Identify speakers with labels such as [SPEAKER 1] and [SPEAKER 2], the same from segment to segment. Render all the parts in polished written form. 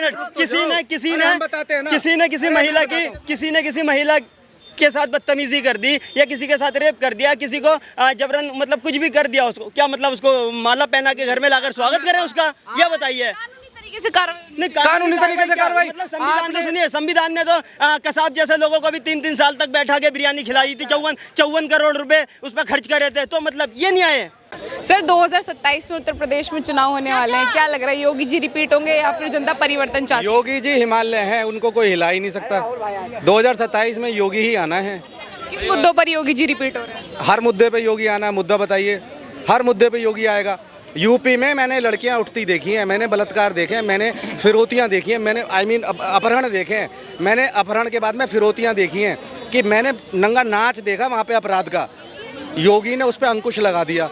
[SPEAKER 1] Minute, किसी ने किसी महिला के साथ बदतमीजी कर दी या किसी के साथ रेप कर दिया, किसी को जबरन मतलब कुछ भी कर दिया, उसको क्या मतलब उसको माला पहना के घर में लाकर स्वागत करें उसका? ये बताइए। कानूनी तरीके से कार्रवाई मतलब संविधान तो सुनिए, संविधान ने तो कसाब जैसे लोगों को भी 3-3 साल तक बैठा के बिरयानी खिलाई थी, 54 करोड़ रुपए उस पर खर्च करे थे, तो मतलब ये नहीं आए।
[SPEAKER 2] सर 2027 में उत्तर प्रदेश में चुनाव होने वाले हैं, क्या लग रहा है योगी जी रिपीट होंगे या फिर जनता परिवर्तन चाहती है?
[SPEAKER 3] योगी जी हिमालय हैं, उनको कोई हिला ही नहीं सकता। 2027 में योगी ही आना है।
[SPEAKER 2] किन मुद्दों पर योगी जी रिपीट हो रहे हैं?
[SPEAKER 3] हर मुद्दे पे योगी आना है। मुद्दा बताइए। हर मुद्दे पे योगी आएगा। यूपी में मैंने लड़कियां उठती देखी हैं, मैंने बलात्कार देखे हैं, मैंने फिरौतियां देखी हैं, मैंने अपहरण देखे हैं, मैंने अपहरण के बाद में फिरौतियां देखी हैं, कि मैंने नंगा नाच देखा वहाँ पे अपराध का। योगी ने उस पर अंकुश लगा दिया।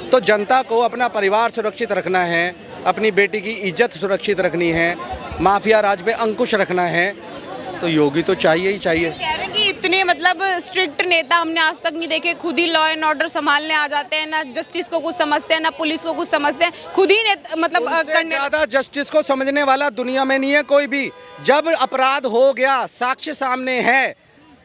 [SPEAKER 3] तो जनता को अपना परिवार सुरक्षित रखना है, अपनी बेटी की इज्जत सुरक्षित रखनी है, माफिया राज पे अंकुश रखना है, तो योगी तो चाहिए ही चाहिए।
[SPEAKER 2] कह रहे हैं कि इतने मतलब स्ट्रिक्ट नेता हमने आज तक नहीं देखे, खुद ही लॉ एंड ऑर्डर संभालने आ जाते हैं, ना जस्टिस को कुछ समझते हैं ना पुलिस को कुछ समझते हैं, खुद ही मतलब करने।
[SPEAKER 3] ज्यादा जस्टिस को समझने वाला दुनिया में नहीं है कोई भी। जब अपराध हो गया, साक्ष्य सामने है,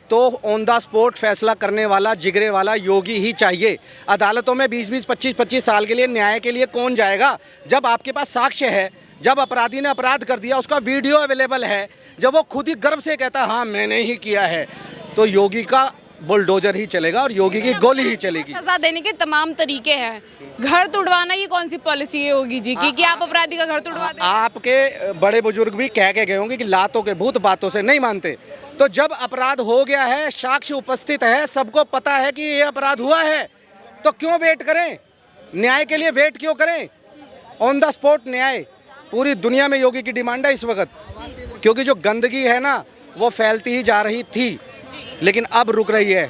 [SPEAKER 3] तो ऑन द स्पॉट फैसला करने वाला जिगरे वाला योगी ही चाहिए। अदालतों में 20-20, 25-25 साल के लिए न्याय के लिए कौन जाएगा? जब आपके पास साक्ष्य है, जब अपराधी ने अपराध कर दिया, उसका वीडियो अवेलेबल है, जब वो खुद ही गर्व से कहता है हाँ मैंने ही किया है, तो योगी का बुलडोजर ही चलेगा और योगी की गोली ही चलेगी।
[SPEAKER 2] सजा देने के तमाम तरीके हैं। घर तुड़वाना ये कौन सी पॉलिसी है योगी जी की कि आप अपराधी का घर तुड़वा दें?
[SPEAKER 3] आपके बड़े बुजुर्ग भी कह के गए होंगे कि लातों के भूत बातों से नहीं मानते। तो जब अपराध हो गया है, साक्ष्य उपस्थित है, सबको पता है कि ये अपराध हुआ है, तो क्यों वेट करें? न्याय के लिए वेट क्यों करें? ऑन द स्पॉट न्याय पूरी दुनिया में योगी की डिमांड है इस वक्त, क्योंकि जो गंदगी है ना वो फैलती ही जा रही थी, लेकिन अब रुक रही है।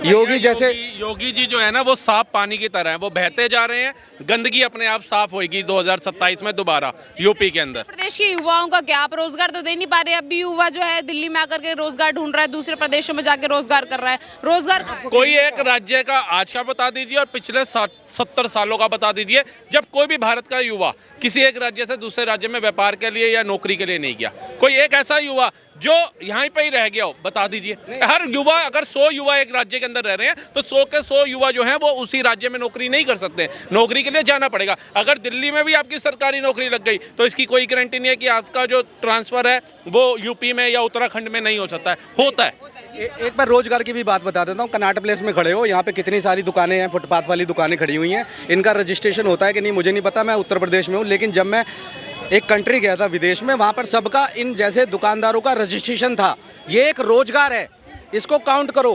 [SPEAKER 3] योगी जैसे
[SPEAKER 4] योगी जी जो है ना वो साफ पानी की तरह है, वो बहते जा रहे हैं, गंदगी अपने आप साफ होगी 2027 में दोबारा यूपी के अंदर।
[SPEAKER 2] प्रदेश के युवाओं का क्या, आप रोजगार तो दे नहीं पा रहे? अब भी युवा जो है दिल्ली में आकर के रोजगार ढूंढ रहा है, दूसरे प्रदेशों में जाके रोजगार कर रहा है। रोजगार
[SPEAKER 4] कोई एक राज्य का आज का बता दीजिए और पिछले 70 सालों का बता दीजिए, जब कोई भी भारत का युवा किसी एक राज्य से दूसरे राज्य में व्यापार के लिए या नौकरी के लिए नहीं गया। कोई एक ऐसा युवा जो यहाँ पे ही रह गया हो, बता दीजिए। हर युवा, अगर 100 युवा एक राज्य के अंदर रह रहे हैं तो 100 के 100 युवा जो हैं वो उसी राज्य में नौकरी नहीं कर सकते, नौकरी के लिए जाना पड़ेगा। अगर दिल्ली में भी आपकी सरकारी नौकरी लग गई तो इसकी कोई गारंटी नहीं है कि आपका जो ट्रांसफर है वो यूपी में या उत्तराखंड में नहीं हो सकता है, होता है।
[SPEAKER 3] एक बार रोजगार की भी बात बता देता हूँ। कनाट प्लेस में खड़े हो, यहाँ पे कितनी सारी दुकानें हैं, फुटपाथ वाली दुकानें खड़ी हुई हैं। इनका रजिस्ट्रेशन होता है कि नहीं मुझे नहीं पता, मैं उत्तर प्रदेश में हूँ, लेकिन जब मैं एक कंट्री गया था विदेश में, वहाँ पर सबका इन जैसे दुकानदारों का रजिस्ट्रेशन था। ये एक रोजगार है, इसको काउंट करो।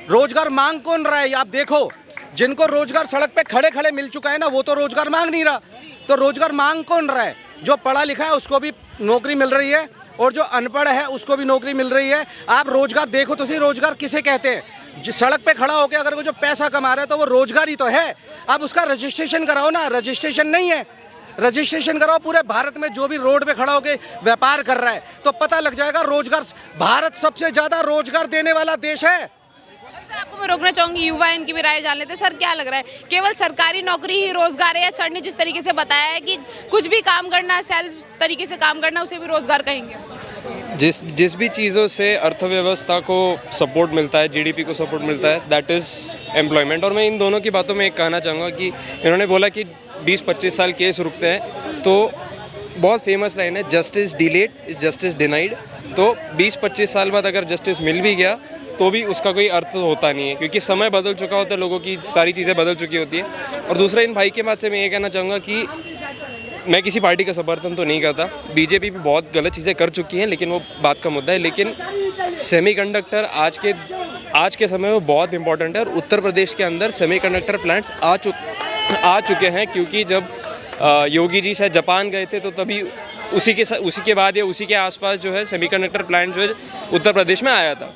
[SPEAKER 3] रोजगार मांग कौन रहा है आप देखो। जिनको रोजगार सड़क पे खड़े खड़े मिल चुका है ना, वो तो रोजगार मांग नहीं रहा। तो रोजगार मांग कौन रहा है? जो पढ़ा लिखा है उसको भी नौकरी मिल रही है और जो अनपढ़ है उसको भी नौकरी मिल रही है। आप रोजगार देखो तो सही, रोजगार किसे कहते हैं? सड़क पे खड़ा होकर अगर वो जो पैसा कमा रहा है तो वो रोजगार ही तो है। अब उसका रजिस्ट्रेशन कराओ ना। रजिस्ट्रेशन नहीं है, रजिस्ट्रेशन कराओ। पूरे भारत में जो भी रोड पे खड़ा होकर व्यापार कर रहा है तो पता लग जाएगा। रोजगार, भारत सबसे ज्यादा रोजगार देने वाला देश है।
[SPEAKER 2] सर आपको मैं रोकना चाहूंगी, युवा इनकी भी राय जान लेते। सर क्या लग रहा है, केवल सरकारी नौकरी ही रोजगार है, या सर ने जिस तरीके से बताया है कि कुछ भी काम करना, सेल्फ तरीके से काम करना, उसे भी रोजगार कहेंगे?
[SPEAKER 5] जिस भी चीज़ों से अर्थव्यवस्था को सपोर्ट मिलता है, जीडीपी को सपोर्ट मिलता है, दैट इज़ एम्प्लॉयमेंट। और मैं इन दोनों की बातों में एक कहना चाहूँगा कि इन्होंने बोला कि 20-25 साल केस रुकते हैं, तो बहुत फेमस लाइन है, justice delayed is justice denied. तो 20-25 साल बाद अगर जस्टिस मिल भी गया तो भी उसका कोई अर्थ होता नहीं है, क्योंकि समय बदल चुका होता है, लोगों की सारी चीज़ें बदल चुकी होती है। और दूसरा, इन भाई के बात से मैं ये कहना चाहूँगा कि मैं किसी पार्टी का समर्थन तो नहीं करता, बीजेपी भी बहुत गलत चीज़ें कर चुकी हैं, लेकिन वो बात का मुद्दा है। लेकिन सेमीकंडक्टर आज के समय में बहुत इंपॉर्टेंट है और उत्तर प्रदेश के अंदर सेमीकंडक्टर प्लांट्स आ चुके हैं, क्योंकि जब योगी जी शायद जापान गए थे तो तभी उसी के बाद या उसी के आसपास जो है सेमीकंडक्टर प्लांट जो है उत्तर प्रदेश में आया था।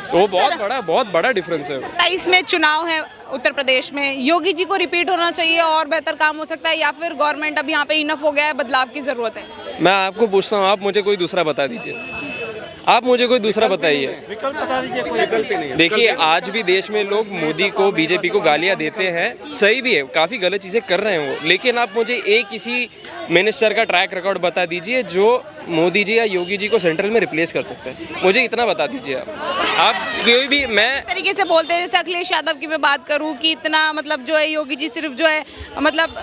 [SPEAKER 5] तो वो बहुत बड़ा डिफरेंस है।
[SPEAKER 2] 27 में चुनाव है उत्तर प्रदेश में, योगी जी को रिपीट होना चाहिए और बेहतर काम हो सकता है, या फिर गवर्नमेंट अब यहाँ पे इनफ हो गया है, बदलाव की जरूरत है?
[SPEAKER 5] मैं आपको पूछता हूँ, आप मुझे कोई दूसरा बता दीजिए। आप मुझे कोई दूसरा बताइए।
[SPEAKER 3] विकल्प बता दीजिए, कोई विकल्प ही नहीं है।
[SPEAKER 5] देखिए आज भी देश में लोग मोदी को, बीजेपी को गालियां देते हैं, सही भी है, काफ़ी गलत चीज़ें कर रहे हैं वो, लेकिन आप मुझे एक किसी मिनिस्टर का ट्रैक रिकॉर्ड बता दीजिए जो मोदी जी या योगी जी को सेंट्रल में रिप्लेस कर सकते हैं, मुझे इतना बता दीजिए आप कोई भी। मैं
[SPEAKER 2] इस तरीके से बोलते हैं, जैसे अखिलेश यादव की मैं बात करूं कि इतना मतलब जो है योगी जी सिर्फ जो है मतलब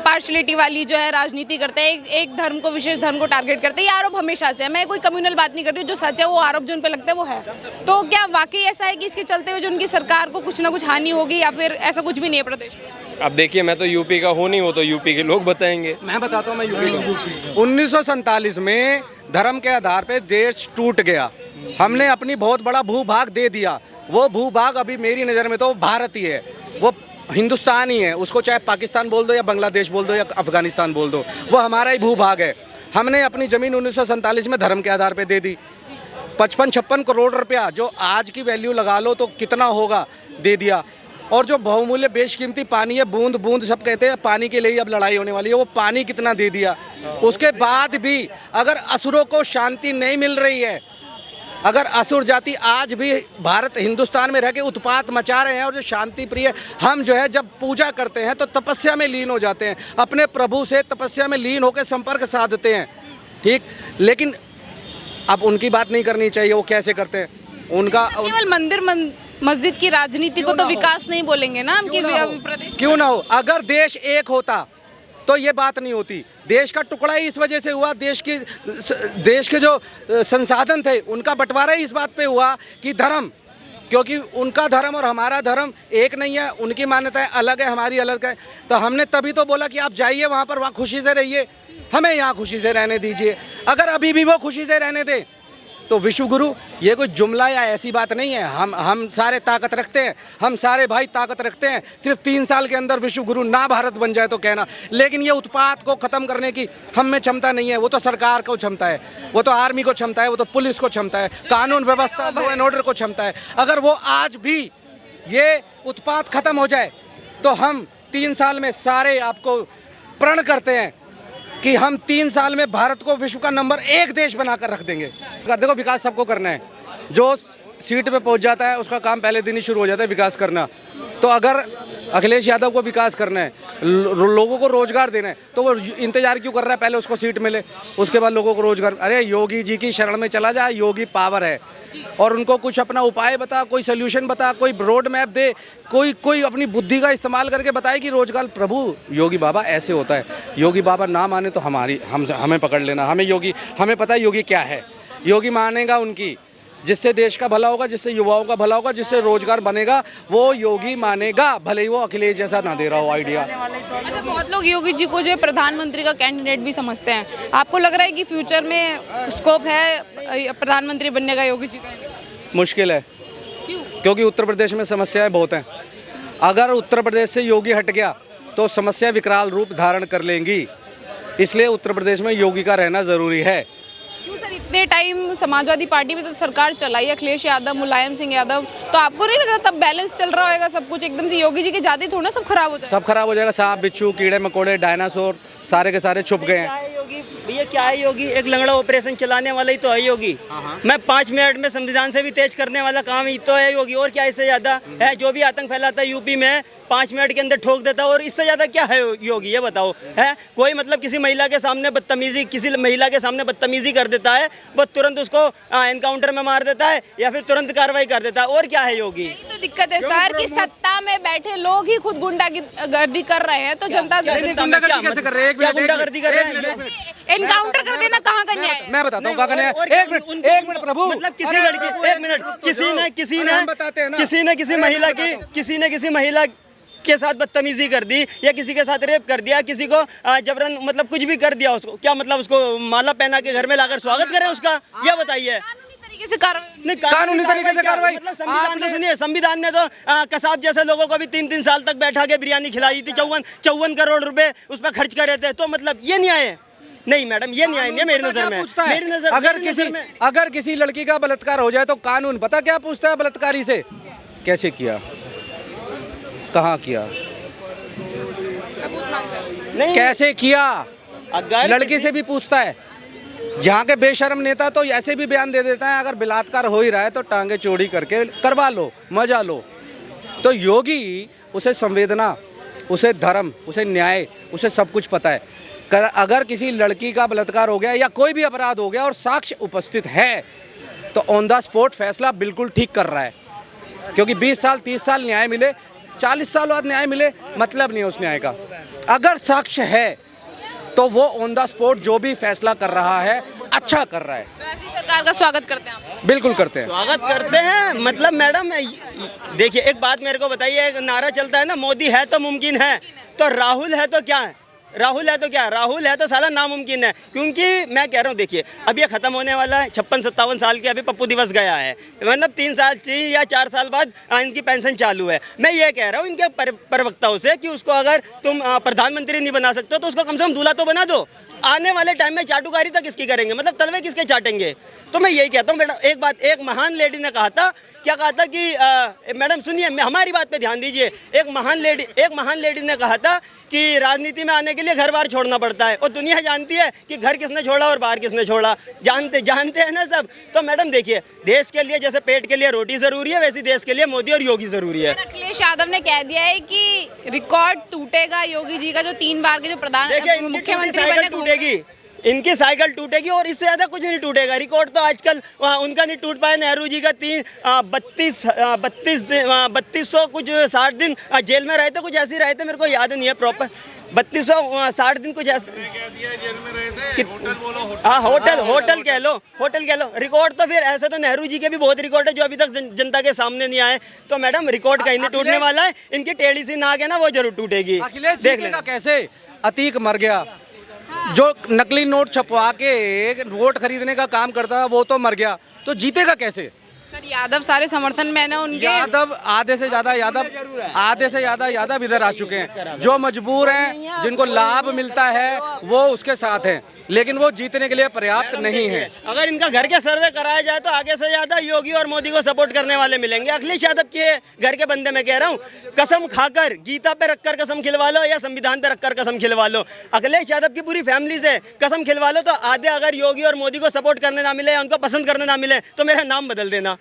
[SPEAKER 2] पार्शलिटी वाली जो है राजनीति करते हैं, एक धर्म को, विशेष धर्म को टारगेट करते हैं। ये आरोप हमेशा से है, मैं कोई कम्युनल बात नहीं करती हूँ, जो सच है वो आरोप जो उन पर लगता है वो है। तो क्या वाकई ऐसा है कि इसके चलते हुए जो उनकी सरकार को कुछ ना कुछ हानि होगी, या फिर ऐसा कुछ भी नहीं है प्रदेश में?
[SPEAKER 5] अब देखिए, मैं तो यूपी का हूँ नहीं, वो तो यूपी के लोग बताएंगे।
[SPEAKER 3] मैं बताता हूँ, मैं यूपी का हूँ। 1947 में धर्म के आधार पे देश टूट गया, हमने अपनी बहुत बड़ा भूभाग दे दिया। वो भूभाग अभी मेरी नज़र में तो भारत ही है, वो हिंदुस्तान ही है, उसको चाहे पाकिस्तान बोल दो या बांग्लादेश बोल दो या अफगानिस्तान बोल दो, वो हमारा ही भूभाग है। हमने अपनी ज़मीन 1947 में धर्म के आधार पे दे दी। 55-56 करोड़ रुपया जो आज की वैल्यू लगा लो तो कितना होगा, दे दिया। और जो बहुमूल्य बेशकीमती पानी है, बूंद बूंद सब कहते हैं, पानी के लिए ही अब लड़ाई होने वाली है, वो पानी कितना दे दिया। उसके बाद भी अगर असुरों को शांति नहीं मिल रही है, अगर असुर जाति आज भी भारत हिंदुस्तान में रह के उत्पात मचा रहे हैं, और जो शांति प्रिय हम जो है जब पूजा करते हैं तो तपस्या में लीन हो जाते हैं, अपने प्रभु से तपस्या में लीन होकर संपर्क साधते हैं, ठीक। लेकिन अब उनकी बात नहीं करनी चाहिए, वो कैसे करते हैं उनका।
[SPEAKER 2] केवल मंदिर मस्जिद की राजनीति को तो विकास नहीं बोलेंगे ना हम, कि प्रदेश
[SPEAKER 3] क्यों ना हो। अगर देश एक होता तो ये बात नहीं होती। देश का टुकड़ा ही इस वजह से हुआ, देश के जो संसाधन थे उनका बंटवारा ही इस बात पे हुआ कि धर्म, क्योंकि उनका धर्म और हमारा धर्म एक नहीं है, उनकी मान्यताएं अलग है, हमारी अलग है। तो हमने तभी तो बोला कि आप जाइए वहाँ पर, वहाँ खुशी से रहिए, हमें यहाँ खुशी से रहने दीजिए। अगर अभी भी वो खुशी से रहने दें तो विश्व गुरु ये कोई जुमला या ऐसी बात नहीं है। हम सारे ताकत रखते हैं, हम सारे भाई ताकत रखते हैं। सिर्फ 3 साल के अंदर विश्व गुरु ना भारत बन जाए तो कहना, लेकिन ये उत्पात को ख़त्म करने की हम में क्षमता नहीं है। वो तो सरकार को क्षमता है, वो तो आर्मी को क्षमता है, वो तो पुलिस को क्षमता है, कानून व्यवस्था लॉ एंड ऑर्डर को क्षमता है। अगर वो आज भी ये उत्पात ख़त्म हो जाए तो हम 3 साल में सारे आपको प्रण करते हैं कि हम 3 साल में भारत को विश्व का नंबर 1 देश बनाकर रख देंगे। देखो, विकास सबको करना है, जो सीट पे पहुंच जाता है उसका काम पहले दिन ही शुरू हो जाता है विकास करना। तो अगर अखिलेश यादव को विकास करना है, लोगों को रोजगार देना है, तो वो इंतजार क्यों कर रहा है, पहले उसको सीट मिले उसके बाद लोगों को रोजगार। अरे योगी जी की शरण में चला जा, योगी पावर है, और उनको कुछ अपना उपाय बता, कोई सोल्यूशन बता, कोई रोड मैप दे, कोई अपनी बुद्धि का इस्तेमाल करके बताए कि रोजगार। प्रभु योगी बाबा ऐसे होता है, योगी बाबा ना माने तो हमें पकड़ लेना, हमें पता है योगी क्या है। योगी मानेगा उनकी, जिससे देश का भला होगा, जिससे युवाओं का भला होगा, जिससे रोजगार बनेगा, वो योगी मानेगा, भले ही वो अखिलेश जैसा ना दे रहा हो आइडिया।
[SPEAKER 2] अच्छा, बहुत लोग योगी जी को जो है प्रधानमंत्री का कैंडिडेट भी समझते हैं। आपको लग रहा है कि फ्यूचर में स्कोप है प्रधानमंत्री बनने का योगी जी का?
[SPEAKER 3] मुश्किल है, क्योंकि उत्तर प्रदेश में समस्याएं बहुत हैं। अगर उत्तर प्रदेश से योगी हट गया तो समस्या विकराल रूप धारण कर लेंगी, इसलिए उत्तर प्रदेश में योगी का रहना ज़रूरी है।
[SPEAKER 2] क्यों सर, इतने टाइम समाजवादी पार्टी में तो सरकार चलाई अखिलेश यादव, मुलायम सिंह यादव, तो आपको नहीं लग रहा तब बैलेंस चल रहा होगा सब कुछ, एकदम से योगी जी के जाते थोड़ा सब खराब हो जाएगा?
[SPEAKER 3] सब खराब हो जाएगा, सांप बिच्छू कीड़े मकोड़े डायनासोर सारे के सारे छुप गए हैं।
[SPEAKER 1] योगी भैया क्या है, योगी एक लंगड़ा ऑपरेशन चलाने वाला ही तो है योगी। मैं 5 मिनट में संविधान से भी तेज करने वाला काम ही तो है योगी, और क्या इससे ज्यादा है? जो भी आतंक फैलाता है यूपी में 5 मिनट के अंदर ठोक देता है, और इससे ज्यादा क्या है योगी, ये बताओ। है कोई मतलब किसी महिला के सामने बदतमीजी, किसी महिला के सामने बदतमीजी कर देता है, वो तुरंत उसको एनकाउंटर में मार देता है या फिर तुरंत कार्रवाई कर देता है, और क्या है योगी?
[SPEAKER 2] यही तो दिक्कत है सर कि सत्ता में बैठे लोग ही खुद गुंडागर्दी कर रहे हैं, तो जनता
[SPEAKER 3] गुंडागर्दी कैसे कर रहे हैं?
[SPEAKER 1] गुंडागर्दी कर रहे हैं,
[SPEAKER 2] एनकाउंटर कर देना कहाँ का न्याय है?
[SPEAKER 3] मैं बताता हूँ क्या करना है। एक मिनट प्रभु,
[SPEAKER 1] मतलब किसी लड़की, एक मिनट, किसी ने किसी महिला के साथ बदतमीजी कर दी, या किसी के साथ रेप कर दिया, किसी को जबरन मतलब कुछ भी कर दिया, उसको क्या मतलब उसको माला पहना के घर में लाकर स्वागत करें उसका, ये बताइए।
[SPEAKER 2] कानूनी तरीके से
[SPEAKER 3] कार्रवाई,
[SPEAKER 1] मतलब संविधान तो सुनिए, संविधान ने तो कसाब जैसे लोगों को भी 3-3 साल तक बैठा के बिरयानी खिलाई थी, 54 करोड़ रुपए उस पर खर्च कर रहे थे, तो मतलब ये न्याय है? नहीं मैडम, ये न्याय नहीं है मेरी नजर में। मेरी नजर
[SPEAKER 3] अगर किसी लड़की का बलात्कार हो जाए तो कानून पता क्या पूछता है बलात्कारी से? कैसे किया, कहाँ किया,
[SPEAKER 1] नहीं
[SPEAKER 3] कैसे किया,
[SPEAKER 1] अगर
[SPEAKER 3] लड़की से भी पूछता है। यहाँ के बेशर्म नेता तो ऐसे भी बयान दे देता है, अगर बलात्कार हो ही रहा है तो टांगे चौड़ी करके करवा लो, मजा लो। तो योगी, उसे संवेदना, उसे धर्म, उसे न्याय, उसे सब कुछ पता है। अगर किसी लड़की का बलात्कार हो गया या कोई भी अपराध हो गया और साक्ष्य उपस्थित है तो ऑन द स्पॉट फैसला बिल्कुल ठीक कर रहा है, क्योंकि 20 साल 30 साल न्याय मिले, 40 साल बाद न्याय मिले, मतलब नहीं है उस न्याय का। अगर साक्ष्य है तो वो ऑन द स्पॉट जो भी फैसला कर रहा है अच्छा कर रहा है।
[SPEAKER 2] तो ऐसी सरकार का स्वागत करते हैं आप?
[SPEAKER 3] बिल्कुल करते हैं।
[SPEAKER 1] स्वागत करते हैं। मतलब मैडम देखिए, एक बात मेरे को बताइए, एक नारा चलता है ना, मोदी है तो मुमकिन है, तो राहुल है तो क्या है? राहुल है तो क्या? राहुल है तो साला नामुमकिन है। क्योंकि मैं कह रहा हूँ, देखिए अब ये ख़त्म होने वाला है, 56-57 साल के अभी पप्पू दिवस गया है, मतलब 3 या 4 साल बाद इनकी पेंशन चालू है। मैं ये कह रहा हूँ इनके प्रवक्ताओं से कि उसको अगर तुम प्रधानमंत्री नहीं बना सकते तो उसको कम से कम दूल्हा तो बना दो। आने वाले टाइम में चाटुकारी तक किसकी करेंगे, मतलब तलवे किसके चाटेंगे? तो मैं यही कहता हूँ बेटा, एक बात, एक महान लेडी ने कहा था, क्या कहा था कि मैडम सुनिए, हमारी बात पे ध्यान दीजिए। एक महान लेडी ने कहा था कि राजनीति में आने के लिए घर बार छोड़ना पड़ता है, और दुनिया जानती है कि घर किसने छोड़ा और बाहर किसने छोड़ा, जानते हैं ना सब। तो मैडम देखिए, देश के लिए जैसे पेट के लिए रोटी ज़रूरी है, वैसे देश के लिए मोदी और योगी ज़रूरी है।
[SPEAKER 2] अखिलेश यादव ने कह दिया है कि रिकॉर्ड टूटेगा योगी जी का, जो 3 बार के जो मुख्यमंत्री बने टूटेगी,
[SPEAKER 1] इनकी साइकिल टूटेगी और इससे ज़्यादा कुछ नहीं टूटेगा। रिकॉर्ड तो आजकल उनका नहीं टूट पाया, नेहरू जी का 3200 कुछ 60 दिन जेल में रहे थे, कुछ ऐसे रहे थे, मेरे को याद नहीं है प्रॉपर, 3260 दिन कुछ ऐसे। हाँ, होटल कह लो। रिकॉर्ड तो फिर ऐसे तो नेहरू जी के भी बहुत रिकॉर्ड है जो अभी तक जनता के सामने नहीं आए। तो मैडम रिकॉर्ड कहीं नहीं टूटने वाला है, इनकी टेढ़ी सी नाक है ना, वो जरूर टूटेगी।
[SPEAKER 3] देख लेना कैसे अतीक मर गया, जो नकली नोट छपवा के वोट खरीदने का काम करता है वो तो मर गया, तो जीतेगा कैसे?
[SPEAKER 2] सर यादव सारे समर्थन में ना उनके,
[SPEAKER 3] यादव आधे से ज्यादा यादव इधर आ चुके हैं। जो मजबूर हैं, जिनको लाभ मिलता है वो उसके साथ हैं, लेकिन वो जीतने के लिए पर्याप्त नहीं है।
[SPEAKER 1] अगर इनका घर के सर्वे कराया जाए तो आगे से ज्यादा योगी और मोदी को सपोर्ट करने वाले मिलेंगे। अखिलेश यादव के घर के बंदे मैं कह रहा हूँ, कसम खाकर गीता पे रखकर कसम खिलवा लो या संविधान पे रखकर कसम खिलवा लो, अखिलेश यादव की पूरी फैमिली से कसम खिलवा लो, तो आधे अगर योगी और मोदी को सपोर्ट करने ना मिले या उनको पसंद करने ना मिले तो मेरा नाम बदल देना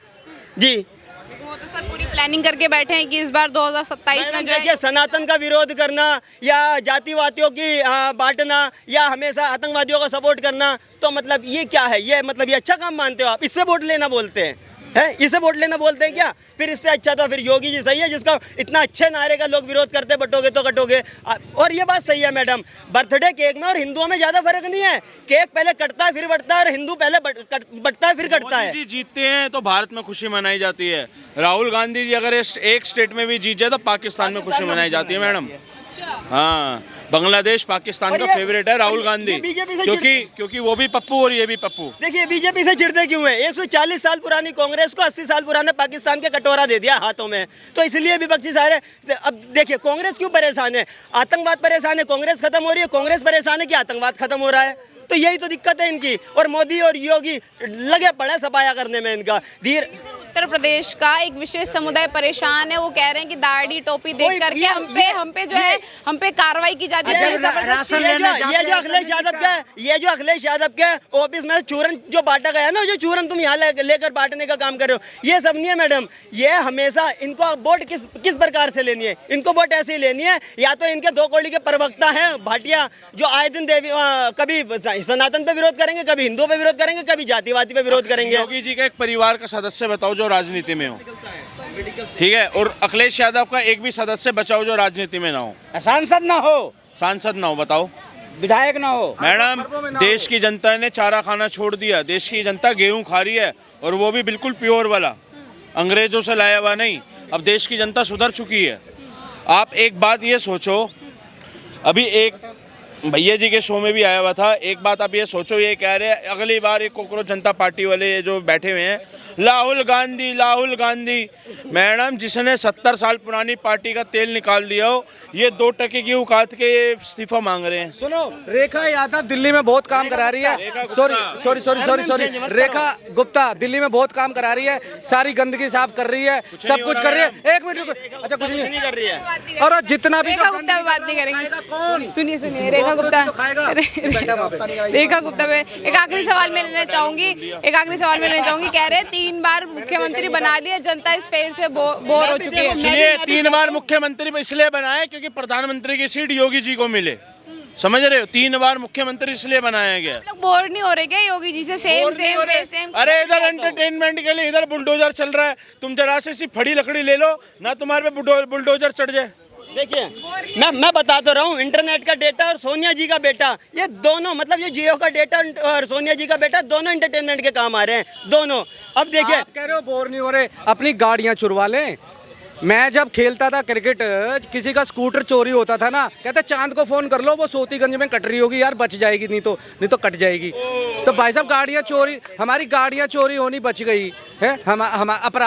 [SPEAKER 1] जी।
[SPEAKER 2] वो तो सर पूरी प्लानिंग करके बैठे हैं कि इस बार 2027 में जो है
[SPEAKER 1] सनातन का विरोध करना या जातिवादियों की बांटना या हमेशा आतंकवादियों को सपोर्ट करना, तो मतलब ये क्या है? ये मतलब ये अच्छा काम मानते हो आप? इससे वोट लेना बोलते हैं इसे वोट लेना बोलते हैं क्या? फिर इससे अच्छा तो फिर योगी जी सही है, जिसका इतना अच्छे नारे का लोग विरोध करते, बटोगे तो कटोगे। और ये बात सही है मैडम, बर्थडे केक में और हिंदुओं में ज़्यादा फर्क नहीं है। केक पहले कटता है फिर बटता है, और हिंदू पहले बटता है फिर कटता है।
[SPEAKER 6] मोदी जी जीतते हैं तो भारत में खुशी मनाई जाती है, राहुल गांधी जी अगर एक स्टेट में भी जीत जाए तो पाकिस्तान में खुशी मनाई जाती है मैडम। हाँ, बांग्लादेश पाकिस्तान का फेवरेट है राहुल गांधी, क्योंकि वो भी पप्पू और ये भी पप्पू।
[SPEAKER 1] देखिए बीजेपी से चिढ़ते क्यों है? 140 साल पुरानी कांग्रेस को 80 साल पुराने पाकिस्तान के कटोरा दे दिया हाथों में, तो इसलिए विपक्षी सारे। अब देखिए कांग्रेस क्यों परेशान है? आतंकवाद परेशान है, कांग्रेस खत्म हो रही है, कांग्रेस परेशान है कि आतंकवाद खत्म हो रहा है, तो यही तो दिक्कत है इनकी। और मोदी और योगी लगे पड़े सफाया करने में इनका धीर।
[SPEAKER 2] उत्तर प्रदेश का एक विशेष समुदाय परेशान है, वो कह रहे हैं कि दाढ़ी टोपी देख करके हम पे जो है हम पे कार्रवाई की जाती है।
[SPEAKER 1] ये जो अखिलेश यादव के ऑफिस में चूरन जो बांटा गया ना, जो चूरन तुम यहाँ लेकर बांटने का काम कर रहे हो, ये सब नहीं है मैडम। ये हमेशा इनको वोट किस प्रकार से लेनी है? इनको वोट ऐसे ही लेनी है, या तो इनके 2 कौड़ी के प्रवक्ता हैं भाटिया, जो आए दिन देवी कभी सनातन पे विरोध करेंगे, कभी हिंदुओं पे विरोध करेंगे, कभी जातिवादी पे विरोध करेंगे।
[SPEAKER 6] योगी जी का एक परिवार का सदस्य बताओ जो राजनीति में हो, ठीक है, और अखिलेश यादव का एक भी सदस्य बचाओ जो राजनीति में ना हो, सांसद ना हो, बताओ,
[SPEAKER 7] विधायक ना हो।
[SPEAKER 6] मैडम देश की जनता ने चारा खाना छोड़ दिया, देश की जनता गेहूं खा रही है, और वो भी बिल्कुल प्योर वाला, अंग्रेजों से लाया हुआ नहीं। अब देश की जनता सुधर चुकी है। आप एक बात ये सोचो, अभी एक भैया जी के शो में भी आया हुआ था, एक बात आप ये सोचो, ये कह रहे हैं अगली बार एक कॉकरोच जनता पार्टी वाले जो बैठे हुए हैं, राहुल गांधी। मैडम जिसने 70 साल पुरानी पार्टी का तेल निकाल दिया हो, ये 2 टके की औकात के इस्तीफा मांग रहे हैं।
[SPEAKER 3] सुनो, रेखा यादव दिल्ली में बहुत काम करा रही है, सॉरी, रेखा गुप्ता दिल्ली में बहुत काम करा रही है, सारी गंदगी साफ कर रही है, सब कुछ कर रही है। 1 मिनट, अच्छा कुछ नहीं कर रही है। और जितना भी
[SPEAKER 2] बात नहीं करेंगे, सुनिए रेखा गुप्ता
[SPEAKER 3] तो खाएगा। बैठा वहाँ पे।
[SPEAKER 2] रेखा गुप्ता में एक आखिरी सवाल मैं लेना चाहूंगी कह रहे 3 बार मुख्यमंत्री बना दिए, जनता इस फेर से बोर हो चुकी है।
[SPEAKER 6] इसलिए 3 बार मुख्यमंत्री इसलिए बनाए क्योंकि प्रधानमंत्री की सीट योगी जी को मिले, समझ रहे हो? 3 बार मुख्यमंत्री इसलिए बनाया गया।
[SPEAKER 2] लोग बोर नहीं हो रहे क्या योगी जी से? सेम सेम
[SPEAKER 6] अरे इधर एंटरटेनमेंट के लिए इधर बुलडोजर चल रहा है, तुम जरा से सी फड़ी लकड़ी ले लो ना, तुम्हारे पे बुलडोजर चढ़ जाए।
[SPEAKER 1] देखिए मैं बता तो रहा हूँ, इंटरनेट का डेटा और सोनिया जी का बेटा, ये दोनों मतलब ये जियो का डेटा और सोनिया जी का बेटा दोनों एंटरटेनमेंट के काम आ रहे हैं दोनों। अब देखिए
[SPEAKER 3] आप कह रहे हो बोर नहीं हो रहे, अपनी गाड़ियां चुरवा लें। मैं जब खेलता था क्रिकेट, किसी का स्कूटर चोरी होता था ना, कहते चांद को फोन कर लो, वो सोतीगंज में कट रही होगी यार, बच जाएगी, नहीं तो कट जाएगी। तो भाई साहब गाड़ियां चोरी, हमारी गाड़ियां चोरी होनी बच गई है, हम अपराध